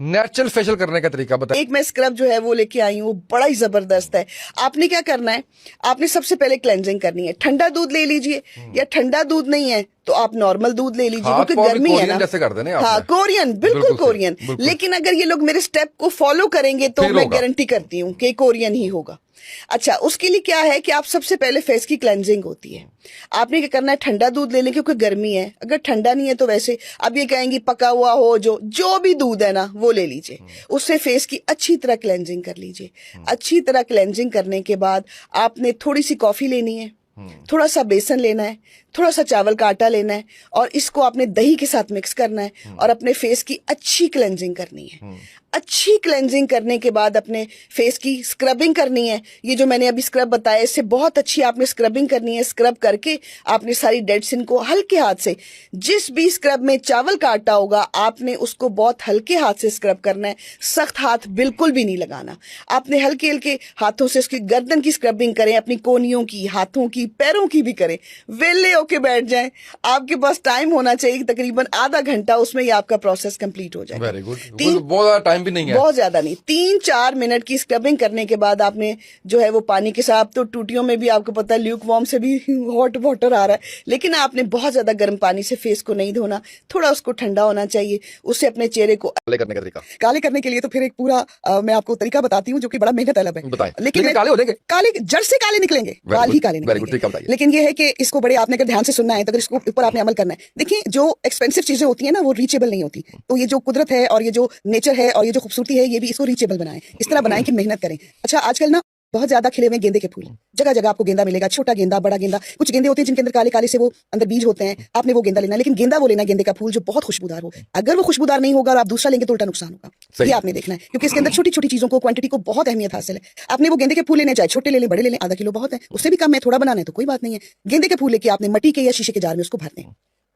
Natural facial करने का तरीका बताइए। एक मैं स्क्रब जो है वो लेके आई हूँ, वो बड़ा ही जबरदस्त है। आपने क्या करना है, आपने सबसे पहले क्लेंजिंग करनी है। ठंडा दूध ले लीजिए, या ठंडा दूध नहीं है तो आप नॉर्मल दूध ले लीजिए, हाथ क्योंकि को गर्मी है ना। जैसे कर देने हाँ, आपने। कोरियन, बिल्कुल बिल्कुल सही, कोरियन। बिल्कुल। लेकिन अगर ये लोग मेरे स्टेप को फॉलो करेंगे तो फिर मैं होगा। गारंटी करती हूँ कि कोरियन ही होगा। अच्छा, उसके लिए क्या है कि आप सबसे पहले फेस की क्लेंजिंग होती है। आपने क्या करना है, ठंडा दूध ले लें क्योंकि गर्मी है। अगर ठंडा नहीं है तो वैसे अब ये कहेंगी पका हुआ हो, जो भी दूध है ना वो ले लीजिए। उससे फेस की अच्छी तरह क्लेंजिंग कर लीजिए। अच्छी तरह क्लेंजिंग करने के बाद आपने थोड़ी सी कॉफी लेनी है, थोड़ा सा बेसन लेना है, थोड़ा सा चावल का आटा लेना है, और इसको आपने दही के साथ मिक्स करना है और अपने फेस की अच्छी क्लेंजिंग करनी है। अच्छी क्लेंजिंग करने के बाद अपने फेस की स्क्रबिंग करनी है। ये जो मैंने अभी स्क्रब बताया, इससे बहुत अच्छी आपने स्क्रबिंग करनी है। स्क्रब करके आपने सारी डेड स्किन को हल्के हाथ से, जिस भी स्क्रब में चावल का आटा होगा आपने उसको बहुत हल्के हाथ से स्क्रब करना है। सख्त हाथ बिल्कुल भी नहीं लगाना। आपने हल्के हल्के हाथों से उसकी गर्दन की स्क्रबिंग करें, अपनी कोहनियों की, हाथों की, पैरों की भी करें। वेले होके बैठ जाएं। आपके पास टाइम होना चाहिए तकरीबन आधा घंटा, उसमें ही आपका प्रोसेस कंप्लीट हो जाएगा। Very good. बहुत ज्यादा टाइम भी नहीं है, बहुत ज्यादा नहीं। 3-4 मिनट की स्क्रबिंग करने के बाद आपने जो है वो पानी के साथ, तो टूटियों में भी आपको पता है ल्यूक वार्म से भी हॉट वाटर आ रहा है, लेकिन आपने बहुत ज्यादा गर्म पानी से फेस को नहीं धोना, थोड़ा उसको ठंडा होना चाहिए। उससे अपने चेहरे को काले करने का तरीका। काले करने के लिए तो फिर एक पूरा मैं आपको तरीका बताती हूँ जो कि बड़ा मेहनत तलब है। बताएं। लेकिन काले हो जाएंगे, काले जड़ से काले निकलेंगे, बाल ही काले निकलेंगे। लेकिन ये है कि इसको बड़े आपने अगर ध्यान से सुनना है तो अगर इसको ऊपर आपने अमल करना है। देखिए, जो एक्सपेंसिव चीजें होती है ना वो रीचेबल नहीं होती। तो ये जो कुदरत है और ये जो नेचर है और ये जो खूबसूरती है, ये भी इसको रीचेबल बनाएं। इस तरह बनाएं कि मेहनत करें। अच्छा, आजकल ना बहुत ज्यादा खिले हुए गेंदे के फूल जगह जगह आपको गेंदा मिलेगा, छोटा गेंदा, बड़ा गेंदा। कुछ गेंदे होते हैं जिनके अंदर काले काले से वो अंदर बीज होते हैं, आपने वो गेंदा लेना है। लेकिन गेंदा वो लेना है गेंदे का फूल जो बहुत खुशबूदार हो। अगर वो खुशबूदार नहीं होगा और आप दूसरा लेंगे तो उल्टा नुकसान होगा। ये आपने देखना है, क्योंकि इसके अंदर छोटी छोटी चीजों को, क्वांटिटी को बहुत अहमियत हासिल है। आपने वो गेंदे के फूल लेने, चाहे छोटे ले लें, बड़े ले लें, आधा किलो बहुत है। उससे भी कम है, थोड़ा बनाना है तो कोई बात नहीं है। गेंदे के फूल लेके आपने मट्टी के या शीशे के जार में उसको भर दें।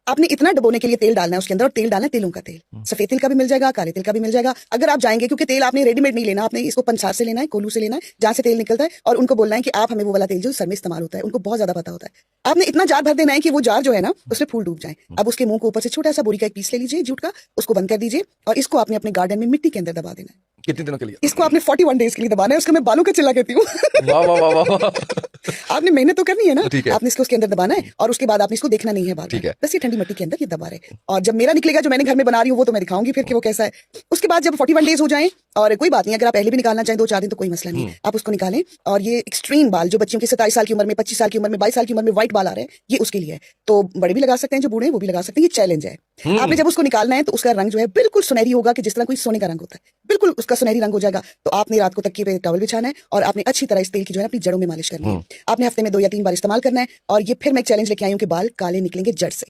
आपने इतना डबोने के लिए तेल डालना है उसके अंदर, और तेल डालना है तेलों का तेल। सफेद तिल का भी मिल जाएगा, काले तिल का भी मिल जाएगा। अगर आप जाएंगे, क्योंकि तेल आपने रेडीमेड नहीं लेना, आपने इसको पंसार से लेना है, कोल्हू से लेना है, जहां से तेल निकलता है, और उनको बोलना है कि आप हमें वो वाला तेल जो सर में इस्तेमाल होता है, उनको बहुत ज्यादा पता होता है। आपने इतना जार भर देना है कि वो जार जो है ना उसमें फूल डूब जाए। अब उसके मुंह को ऊपर से छोटा सा बोरी का एक पीस ले लीजिए जूट का, उसको बंद कर दीजिए, और इसको आपने अपने गार्डन में मिट्टी के अंदर दबा देना है। कितने दिनों के लिए? इसको आपने 41 डेज के लिए दबाना है। उसको मैं बालों का चिल्ला कहती हूँ। वाह वाह वाह वाह। आपने मेहनत तो करनी है ना, ठीक है। आपने इसको उसके अंदर दबाना है, और उसके बाद आपने इसको देखना नहीं है बार-बार। ठीक है। बस ये ठंडी मिट्टी के अंदर ये दबा रहे। और जब मेरा निकलेगा, जो मैंने घर में बना रही हूँ, वो तो मैं दिखाऊंगी फिर कि वो कैसा है। उसके बाद जब 41 डेज हो जाएं, और कोई बात नहीं, अगर आप पहले भी निकालना चाहें 2-4 दिन तो कोई मसला नहीं है, आप उसको निकालें। और ये एक्सट्रीम बाल जो बच्चियों की 27 साल की उम्र में, 25 साल की उम्र में, 22 साल की उम्र में व्हाइट बाल आ रहे हैं, ये उसके लिए है। तो बड़े भी लगा सकते हैं, जो बूढ़े हैं वो भी लगा सकते हैं। ये चैलेंज है। आपने जब उसको निकालना है तो उसका रंग जो है बिल्कुल सुनहरी होगा, कि जिस तरह कोई सोने का रंग होता है, बिल्कुल उसका सुनहरी रंग हो जाएगा। तो आपने रात को तकिए पे टॉवल बिछाना है, और आपने अच्छी तरह इस तेल की जो है अपनी जड़ों में मालिश करनी है। आपने हफ्ते में 2 या 3 बार इस्तेमाल करना है। और ये फिर मैं एक चैलेंज लेके आई हूँ कि बाल काले निकलेंगे जड़ से।